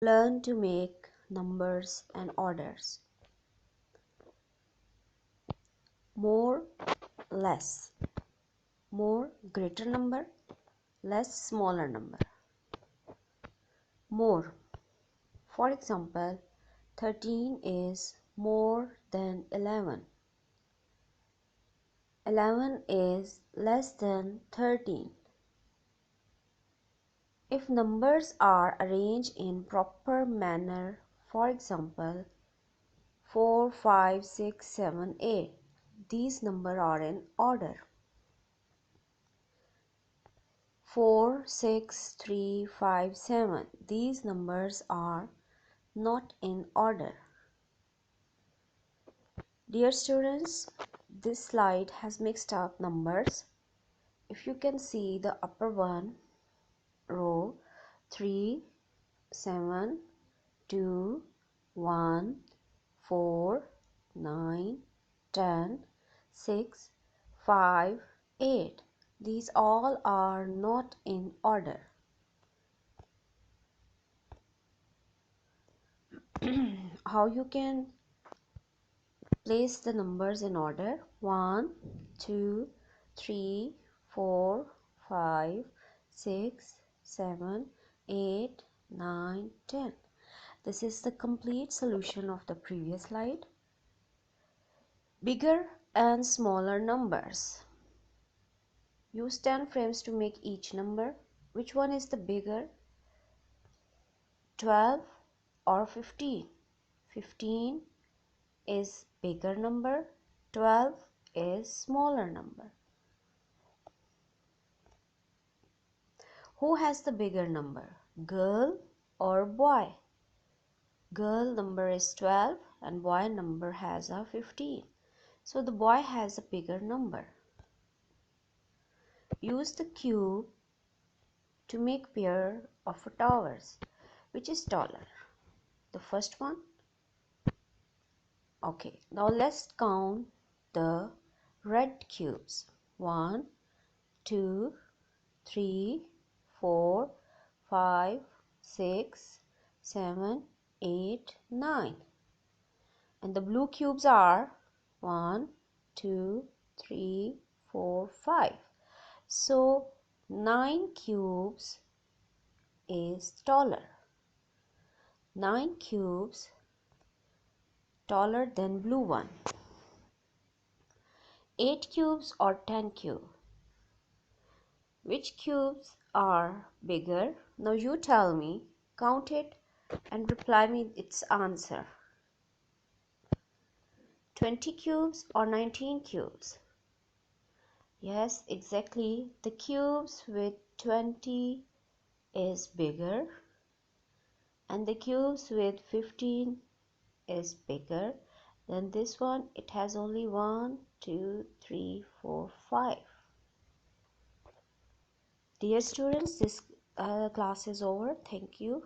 Learn to make numbers and orders. More, less. More, greater number. Less, smaller number. More. For example, 13 is more than 11. 11 is less than 13. If numbers are arranged in proper manner, for example, 4, 5, 6, 7, 8, these numbers are in order. 4, 6, 3, 5, 7, these numbers are not in order. Dear students, this slide has mixed up numbers. If you can see the upper one row, 3, 7, 2, 1, 4, 9, 10, 6, 5, 8. These all are not in order. How you can place the numbers in order? 1, 2, 3, 4, 5, 6, 7, 8, 9, 10. This is the complete solution of the previous slide. Bigger and smaller numbers. Use 10 frames to make each number. Which one is the bigger? 12 or 15? 15 is bigger number, 12 is smaller number. Who has the bigger number, girl or boy? Girl number is 12 and boy number has a 15. So the boy has a bigger number. Use the cube to make pair of towers. Which is taller? The first one? Okay, now let's count the red cubes. 1, 2, 3, 4, 5, 6, 7, 8, 9. And the blue cubes are 1, 2, 3, 4, 5. So 9 cubes is taller. 9 cubes taller than blue one. 8 cubes or 10 cubes? Which cubes are bigger? Now you tell me, count it and reply me its answer. 20 cubes or 19 cubes? Yes, exactly. The cubes with 20 is bigger and the cubes with 15 is bigger than this one. It has only 1, 2, 3, 4, 5. Dear students, this class is over. Thank you.